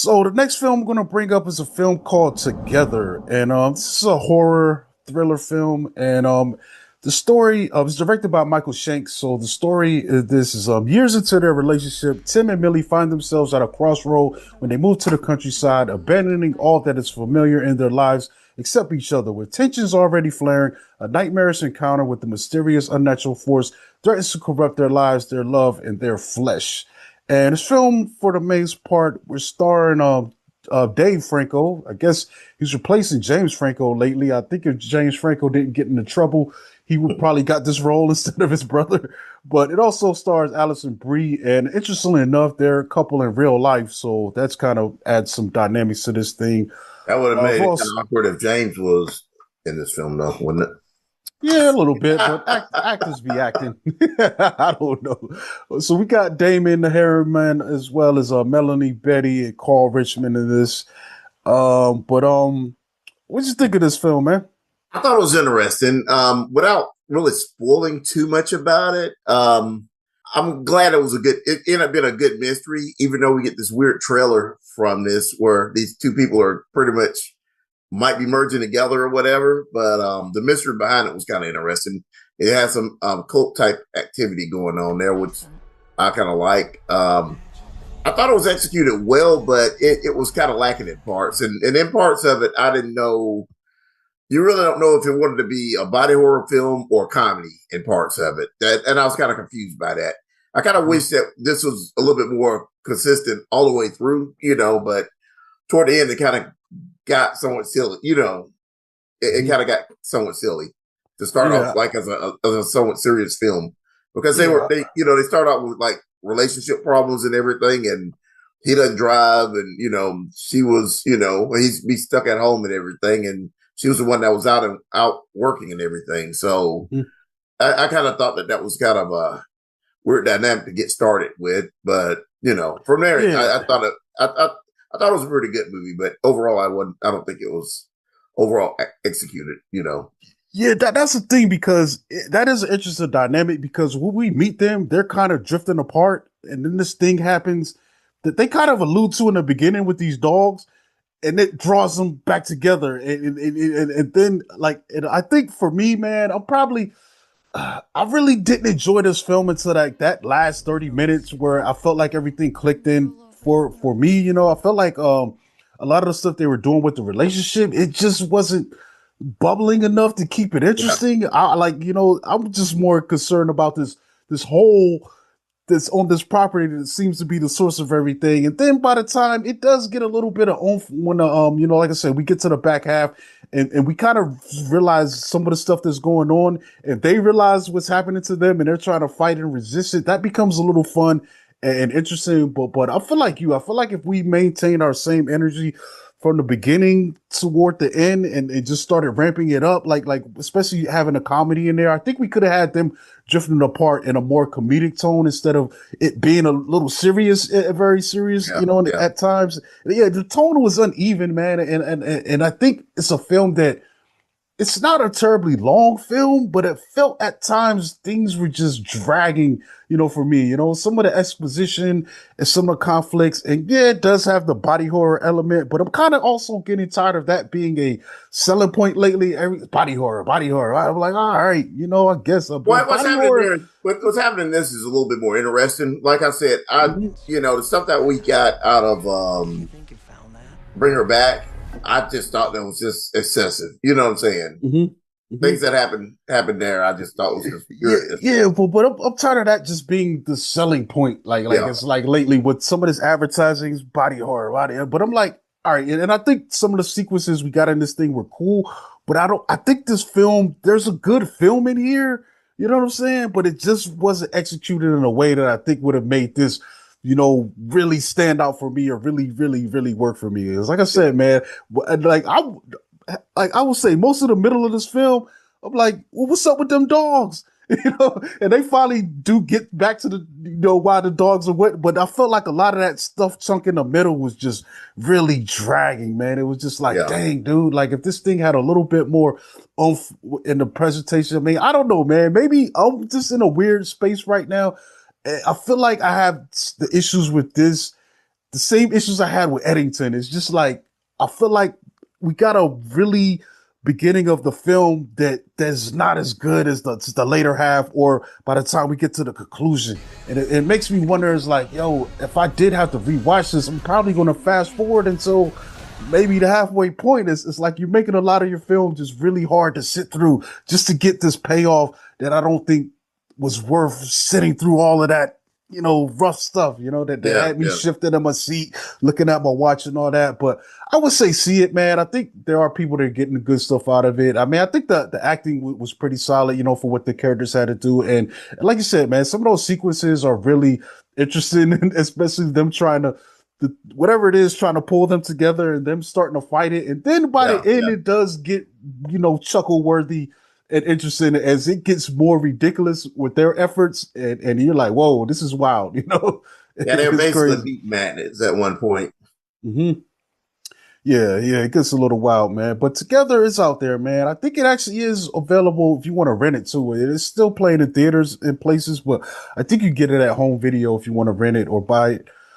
So the next film I'm going to bring up is a film called Together, and this is a horror thriller film, and the story is directed by Michael Shanks. So the story is this is years into their relationship, Tim and Millie find themselves at a crossroad when they move to the countryside, abandoning all that is familiar in their lives except each other. With tensions already flaring, a nightmarish encounter with the mysterious unnatural force threatens to corrupt their lives, their love, and their flesh. And this film, for the most part, we're starring Dave Franco. I guess he's replacing James Franco lately. I think if James Franco didn't get into trouble, he would probably got this role instead of his brother. But it also stars Alison Brie, and interestingly enough, they're a couple in real life, so that's kind of adds some dynamics to this thing. That would have made it kind Also, of awkward if James was in this film, though, wouldn't it? yeah, a little bit, but actors be acting. I don't know. So we got Damon the Harriman as well as Melanie Betty and Carl Richmond in this. But what you think of this film, man? I thought it was interesting. Without really spoiling too much about it, I'm glad it was a good. It ended up being a good mystery, even though we get this weird trailer from this where these two people are pretty much might be merging together or whatever. But the mystery behind it was kind of interesting. It had some cult type activity going on there, which I kind of like. I thought it was executed well, but it was kind of lacking in parts. And in parts of it, I didn't know. You really don't know if it wanted to be a body horror film or comedy in parts of it. And I was kind of confused by that. I kind of wish that this was a little bit more consistent all the way through, but toward the end, it kind of got somewhat silly, it kind of got somewhat silly to start Yeah, off like as a somewhat serious film because yeah, they start out with like relationship problems and everything, and he doesn't drive, and she was, he's be stuck at home and everything, and she was the one that was out working and everything. So mhm, I kind of thought that was kind of a weird dynamic to get started with, but from there yeah. I thought I thought it was a pretty good movie, but overall I wasn't. I don't think it was overall executed. Yeah, that's the thing because that is an interesting dynamic because when we meet them, they're kind of drifting apart, and then this thing happens that they kind of allude to in the beginning with these dogs, and it draws them back together, and then like, and I think for me, man, I'm probably I really didn't enjoy this film until like that last 30 minutes where I felt like everything clicked in for me. I felt like a lot of the stuff they were doing with the relationship, it just wasn't bubbling enough to keep it Yeah, interesting. I like, I'm just more concerned about this whole that's on this property that seems to be the source of everything. And then by the time it does get a little bit of oomph when like I said, we get to the back half and we kind of realize some of the stuff that's going on. If they realize what's happening to them and they're trying to fight and resist it, that becomes a little fun and interesting. But I feel like I feel like if we maintain our same energy from the beginning toward the end and just started ramping it up, like especially having a comedy in there, I think we could have had them drifting apart in a more comedic tone instead of it being a little serious, very serious, yeah, yeah. at times. Yeah, the tone was uneven, man, and I think it's a film that it's not a terribly long film, but it felt at times things were just dragging, for me. Some of the exposition and some of the conflicts, and yeah, it does have the body horror element, but I'm kind of also getting tired of that being a selling point lately. Every body horror, body horror. I'm like, all right, I guess, but What's body happening horror. there? What's happening in this is a little bit more interesting. Like I said, Mhm, the stuff that we got out of Bring Her Back, I just thought that was just excessive. You know what I'm saying? mhm, mhm. Things that happened there, I just thought was just Yeah, good. yeah, but I'm tired of that just being the selling point. Like Yeah, it's like lately with some of this advertising, is body horror, body. But I'm like, all right, and I think some of the sequences we got in this thing were cool, but I don't. I think this film, there's a good film in here. You know what I'm saying? But it just wasn't executed in a way that I think would have made this, really stand out for me or really, really, really work for me. It's like I said, man. Like I would say, most of the middle of this film. I'm like, well, what's up with them dogs? And they finally do get back to the, why the dogs are wet. But I felt like a lot of that stuff chunk in the middle was just really dragging, man. It was just like, yeah. dang, dude, like if this thing had a little bit more oomph in the presentation, I mean, I don't know, man. Maybe I'm just in a weird space right now. I feel like I have the issues with this the same issues I had with Eddington. It's just like I feel like we got a really beginning of the film that's not as good as the later half, or by the time we get to the conclusion. And it makes me wonder, is like, yo, if I did have to rewatch this, I'm probably gonna fast forward until maybe the halfway point. It's like you're making a lot of your film just really hard to sit through just to get this payoff that I don't think was worth sitting through all of that, rough stuff, that Yeah, had me yeah. shifting in my seat, looking at my watch and all that. But I would say see it, man. I think there are people that are getting the good stuff out of it. I mean, I think the acting was pretty solid, for what the characters had to do. And like you said, man, some of those sequences are really interesting, especially them trying to, whatever it is, trying to pull them together and them starting to fight it. And then by Yeah, the end, yeah. it does get, chuckle worthy and interesting as it gets more ridiculous with their efforts. And you're like, whoa, this is wild, Yeah, they're it's basically crazy. meat magnets at one point. Hmm. Yeah, yeah, it gets a little wild, man. But Together is out there, man. I think it actually is available if you want to rent it too. It is still playing in theaters in places, but I think you get it at home video if you want to rent it or buy it.